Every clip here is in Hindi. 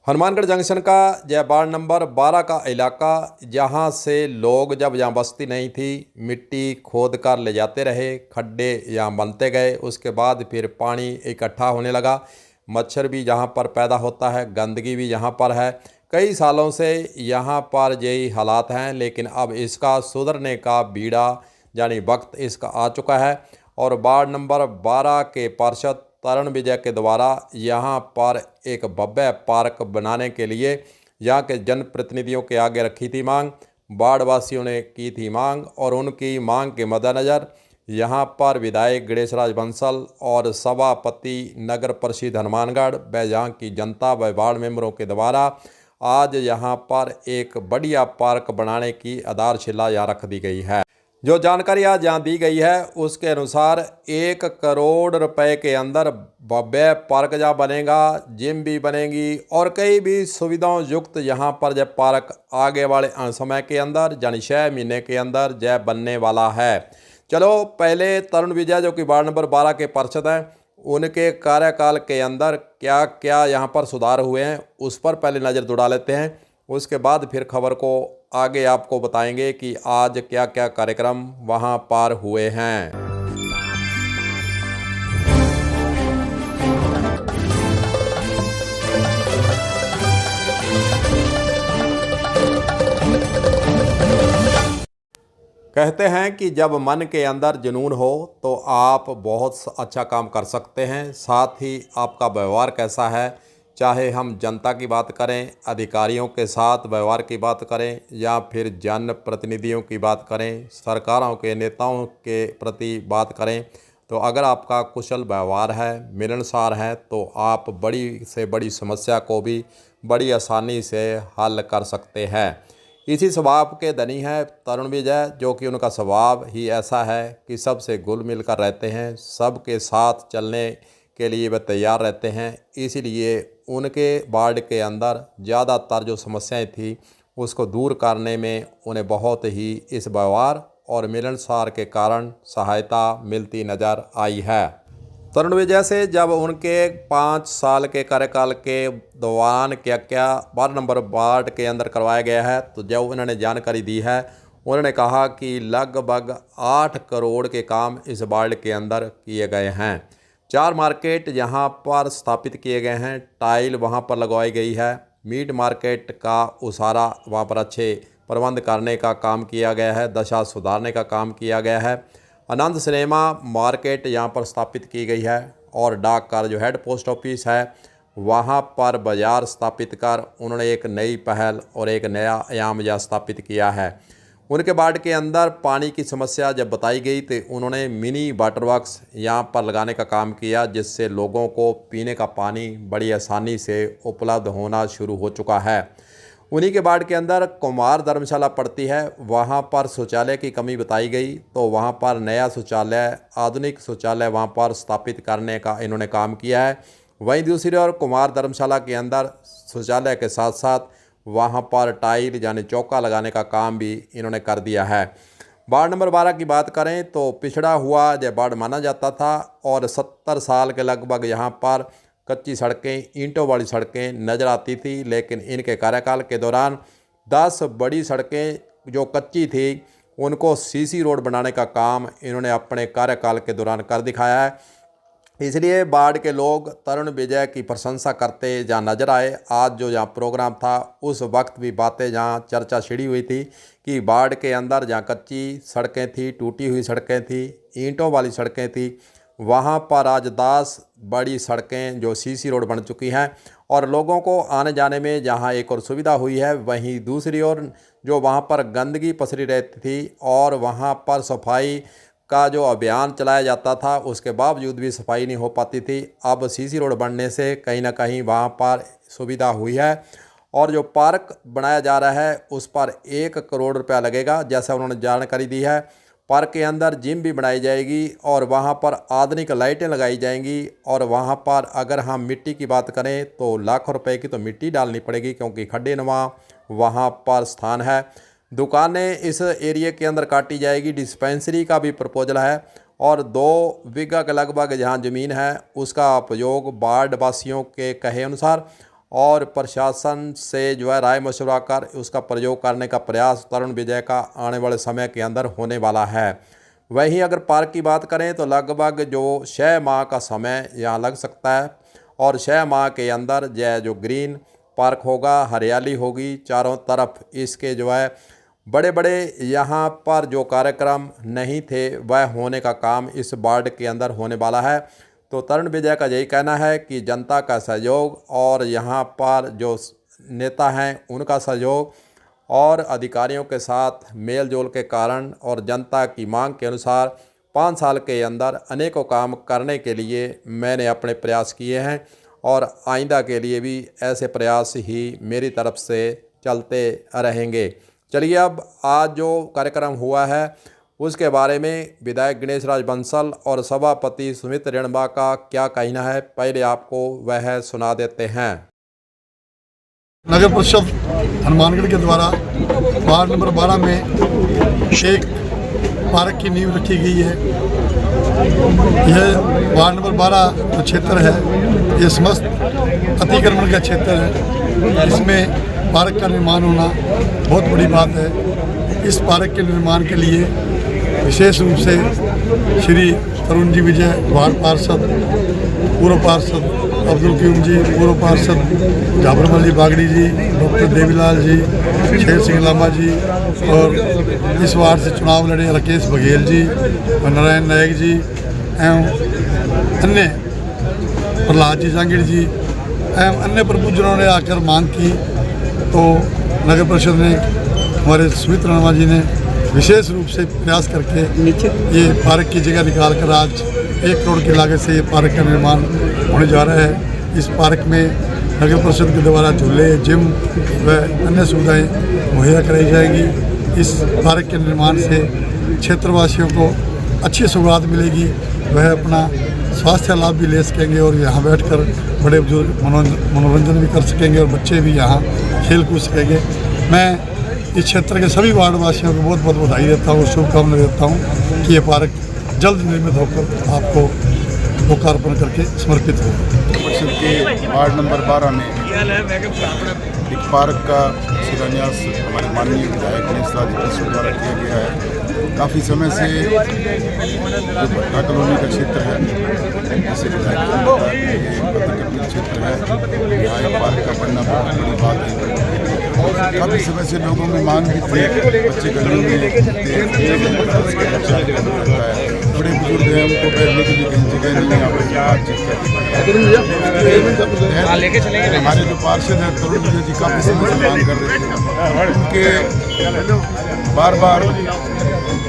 हनुमानगढ़ जंक्शन का यह वार्ड नंबर 12 का इलाका, जहां से लोग जब यहाँ बस्ती नहीं थी मिट्टी खोद कर ले जाते रहे, खड्डे यहाँ बनते गए, उसके बाद फिर पानी इकट्ठा होने लगा। मच्छर भी यहाँ पर पैदा होता है, गंदगी भी यहाँ पर है। कई सालों से यहाँ पर यही हालात हैं, लेकिन अब इसका सुधरने का बीड़ा यानी वक्त इसका आ चुका है। और वार्ड नंबर 12 के पार्षद तरुण विजय के द्वारा यहाँ पर एक भव्य पार्क बनाने के लिए यहाँ के जनप्रतिनिधियों के आगे रखी थी मांग। वार्ड वासियों ने की थी मांग और उनकी मांग के मद्देनज़र यहाँ पर विधायक गणेश राज बंसल और सभापति नगर परिषद हनुमानगढ़ व यहाँ की जनता व वार्ड मेंबरों के द्वारा आज यहाँ पर एक बढ़िया पार्क बनाने की आधारशिला यहाँ रख दी गई है। जो जानकारी आज यहाँ दी गई है उसके अनुसार 1 करोड़ रुपए के अंदर भव्य पार्क जहाँ बनेगा, जिम भी बनेगी और कई भी सुविधाओं युक्त यहाँ पर जब पार्क आगे वाले समय के अंदर यानी 6 महीने के अंदर जय बनने वाला है। चलो पहले तरुण विजय जो कि वार्ड नंबर 12 के पार्षद हैं, उनके कार्यकाल के अंदर क्या क्या यहाँ पर सुधार हुए हैं उस पर पहले नज़र दौड़ा लेते हैं। उसके बाद फिर खबर को आगे आपको बताएंगे कि आज क्या क्या कार्यक्रम वहां पर हुए हैं। कहते हैं कि जब मन के अंदर जुनून हो तो आप बहुत अच्छा काम कर सकते हैं। साथ ही आपका व्यवहार कैसा है, चाहे हम जनता की बात करें, अधिकारियों के साथ व्यवहार की बात करें या फिर जन प्रतिनिधियों की बात करें, सरकारों के नेताओं के प्रति बात करें, तो अगर आपका कुशल व्यवहार है, मिलनसार है, तो आप बड़ी से बड़ी समस्या को भी बड़ी आसानी से हल कर सकते हैं। इसी स्वभाव के धनी है तरुण विजय, जो कि उनका स्वभाव ही ऐसा है कि सबसे घुल मिल कर रहते हैं, सबके साथ चलने के लिए वे तैयार रहते हैं। इसीलिए उनके वार्ड के अंदर ज़्यादातर जो समस्याएं थी उसको दूर करने में उन्हें बहुत ही इस व्यवहार और मिलनसार के कारण सहायता मिलती नज़र आई है। तरुण विजय से जब उनके 5 साल के कार्यकाल के दौरान क्या क्या वार्ड के अंदर करवाया गया है, तो जब उन्होंने जानकारी दी है, उन्होंने कहा कि लगभग 8 करोड़ के काम इस वार्ड के अंदर किए गए हैं। 4 मार्केट यहाँ पर स्थापित किए गए हैं, टाइल वहाँ पर लगवाई गई है, मीट मार्केट का उसारा वहाँ पर अच्छे प्रबंध करने का काम किया गया है, दशा सुधारने का काम किया गया है। आनंद सिनेमा मार्केट यहाँ पर स्थापित की गई है और डाकघर जो हेड पोस्ट ऑफिस है वहाँ पर बाज़ार स्थापित कर उन्होंने एक नई पहल और एक नया आयाम यहाँ स्थापित किया है। उनके वार्ड के अंदर पानी की समस्या जब बताई गई तो उन्होंने मिनी वाटर वर्क्स यहाँ पर लगाने का काम किया, जिससे लोगों को पीने का पानी बड़ी आसानी से उपलब्ध होना शुरू हो चुका है। उन्हीं के वार्ड के अंदर कुमार धर्मशाला पड़ती है, वहाँ पर शौचालय की कमी बताई गई, तो वहाँ पर नया शौचालय, आधुनिक शौचालय वहाँ पर स्थापित करने का इन्होंने काम किया है। वहीं दूसरी ओर कुमार धर्मशाला के अंदर शौचालय के साथ साथ वहाँ पर टाइल यानी चौका लगाने का काम भी इन्होंने कर दिया है। वार्ड नंबर 12 की बात करें तो पिछड़ा हुआ यह वार्ड माना जाता था और 70 साल के लगभग यहाँ पर कच्ची सड़कें, ईंटों वाली सड़कें नज़र आती थी, लेकिन इनके कार्यकाल के दौरान 10 बड़ी सड़कें जो कच्ची थी उनको सीसी रोड बनाने का काम इन्होंने अपने कार्यकाल के दौरान कर दिखाया है। इसलिए वार्ड के लोग तरुण विजय की प्रशंसा करते जहाँ नजर आए। आज जो यहाँ प्रोग्राम था उस वक्त भी बातें जहाँ चर्चा छिड़ी हुई थी कि वार्ड के अंदर जहाँ कच्ची सड़कें थी, टूटी हुई सड़कें थी, ईंटों वाली सड़कें थी, वहाँ पर आज 10 बड़ी सड़कें जो सीसी रोड बन चुकी हैं और लोगों को आने जाने में जहाँ एक और सुविधा हुई है, वहीं दूसरी ओर जो वहाँ पर गंदगी पसरी रहती थी और वहाँ पर सफाई का जो अभियान चलाया जाता था उसके बावजूद भी सफाई नहीं हो पाती थी। अब सीसी रोड बनने से कहीं ना कहीं वहाँ पर सुविधा हुई है और जो पार्क बनाया जा रहा है उस पर 1 करोड़ रुपया लगेगा, जैसा उन्होंने जानकारी दी है। पार्क के अंदर जिम भी बनाई जाएगी और वहाँ पर आधुनिक लाइटें लगाई जाएंगी और वहाँ पर अगर हम मिट्टी की बात करें तो लाखों रुपए की तो मिट्टी डालनी पड़ेगी, क्योंकि खड्डे नुमा वहाँ पर स्थान है। दुकानें इस एरिया के अंदर काटी जाएगी, डिस्पेंसरी का भी प्रपोजल है और 2 बीघा के लगभग जहाँ ज़मीन है उसका उपयोग वार्ड वासियों के कहे अनुसार और प्रशासन से जो है राय मशवरा कर उसका प्रयोग करने का प्रयास तरुण विजय का आने वाले समय के अंदर होने वाला है। वहीं अगर पार्क की बात करें तो लगभग जो 6 माह का समय यहाँ लग सकता है और 6 माह के अंदर यह जो ग्रीन पार्क होगा, हरियाली होगी चारों तरफ, इसके जो है बड़े बड़े यहाँ पर जो कार्यक्रम नहीं थे वह होने का काम इस वार्ड के अंदर होने वाला है। तो तरुण विजय का यही कहना है कि जनता का सहयोग और यहाँ पर जो नेता हैं उनका सहयोग और अधिकारियों के साथ मेल जोल के कारण और जनता की मांग के अनुसार 5 साल के अंदर अनेकों काम करने के लिए मैंने अपने प्रयास किए हैं और आइंदा के लिए भी ऐसे प्रयास ही मेरी तरफ से चलते रहेंगे। चलिए अब आज जो कार्यक्रम हुआ है उसके बारे में विधायक गणेश राज बंसल और सभापति सुमित रेणबा का क्या कहना है, पहले आपको वह सुना देते हैं। नगर परिषद हनुमानगढ़ के द्वारा वार्ड नंबर 12 में एक पार्क की नींव रखी गई है। यह वार्ड नंबर 12 जो क्षेत्र है ये समस्त अतिक्रमण का क्षेत्र है। इसमें पार्क का निर्माण होना बहुत बड़ी बात है। इस पार्क के निर्माण के लिए विशेष रूप से श्री तरुण जी विजय वार्ड पार्षद, पूर्व पार्षद अब्दुल कीम जी, पूर्व पार्षद जाबर अली बागड़ी जी, डॉक्टर देवीलाल जी, शेर सिंह लामा जी और इस वार्ड से चुनाव लड़े राकेश बघेल जी, नारायण नायक जी एवं अन्य प्रहलाद जी जांगीर जी एवं अन्य प्रबुद्धजनों ने आकर मांग की तो नगर परिषद ने, हमारे सुमित रेणबा जी ने विशेष रूप से प्रयास करके ये पार्क की जगह निकाल कर आज 1 करोड़ की लागत से ये पार्क का निर्माण होने जा रहा है। इस पार्क में नगर परिषद के द्वारा झूले, जिम व अन्य सुविधाएं मुहैया कराई जाएंगी। इस पार्क के निर्माण से क्षेत्रवासियों को अच्छी सौगात मिलेगी, वह अपना स्वास्थ्य लाभ भी ले सकेंगे और यहाँ बैठकर बड़े बुजुर्ग मनोरंजन भी कर सकेंगे और बच्चे भी यहाँ खेल कूद सकेंगे। मैं इस क्षेत्र के सभी वार्ड वासियों को बहुत बहुत बधाई देता हूँ, शुभकामनाएं देता हूँ कि ये पार्क जल्द निर्मित होकर आपको लोकार्पण करके समर्पित हो। परिषद के वार्ड नंबर 12 में एक पार्क का शिलान्यास हमारे माननीय विधायक गणेश राज बंसल द्वारा किया गया है। काफ़ी समय से जो भट्टा कॉलोनी का क्षेत्र है, जिसे विधायक अतिक्रमित क्षेत्र है, यहाँ एक पार्क का बनना बहुत बड़ी बात है। काफ़ी समय से लोगों में मांग भी थी, बच्चे गलियों में बड़े बुजुर्ग हैं, उनको बैठने के लिए कहीं जगह नहीं है, बातचीत करते। हमारे जो पार्षद हैं तरुण विजय जी काफ़ी समय से मांग कर रहे थे, उनके बार बार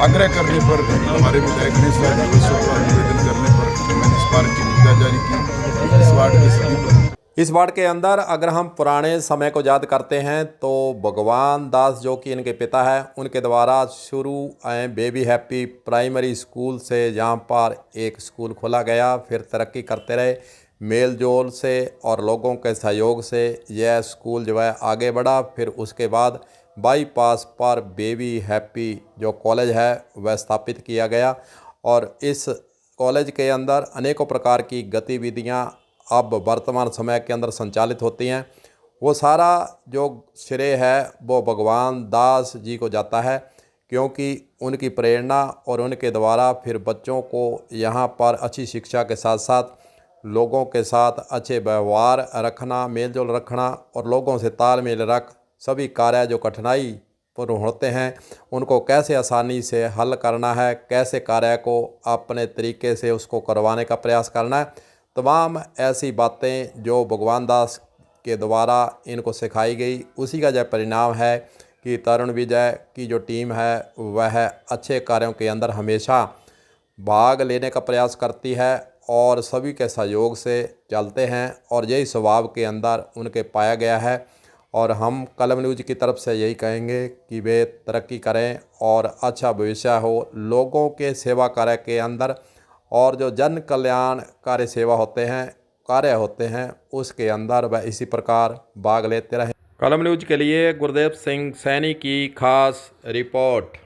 आग्रह करने पर हमारे विधायक गणेश राज बंसल द्वारा निवेदन करने पर मैंने इस पार्क की मुद्दा जारी की। इस वार्ड के सभी इस वार्ड के अंदर अगर हम पुराने समय को याद करते हैं तो भगवान दास जो कि इनके पिता हैं उनके द्वारा शुरू बेबी हैप्पी प्राइमरी स्कूल से यहाँ पर एक स्कूल खोला गया, फिर तरक्की करते रहे मेल जोल से और लोगों के सहयोग से यह स्कूल जो है आगे बढ़ा। फिर उसके बाद बाईपास पर बेबी हैप्पी जो कॉलेज है वह स्थापित किया गया और इस कॉलेज के अंदर अनेकों प्रकार की गतिविधियाँ अब वर्तमान समय के अंदर संचालित होती हैं। वो सारा जो श्रेय है वो भगवान दास जी को जाता है, क्योंकि उनकी प्रेरणा और उनके द्वारा फिर बच्चों को यहाँ पर अच्छी शिक्षा के साथ साथ लोगों के साथ अच्छे व्यवहार रखना, मेलजोल रखना और लोगों से तालमेल रख सभी कार्य जो कठिनाई पर होते हैं उनको कैसे आसानी से हल करना है, कैसे कार्य को अपने तरीके से उसको करवाने का प्रयास करना है, तमाम ऐसी बातें जो भगवान दास के द्वारा इनको सिखाई गई, उसी का जो परिणाम है कि तरुण विजय की जो टीम है वह अच्छे कार्यों के अंदर हमेशा भाग लेने का प्रयास करती है और सभी के सहयोग से चलते हैं और यही स्वभाव के अंदर उनके पाया गया है। और हम कलम न्यूज़ की तरफ से यही कहेंगे कि वे तरक्की करें और अच्छा भविष्य हो, लोगों के सेवा कार्य के अंदर और जो जन कल्याण कार्य सेवा कार्य होते हैं उसके अंदर वह इसी प्रकार भाग लेते रहें। कलम न्यूज़ के लिए गुरदेव सिंह सैनी की खास रिपोर्ट।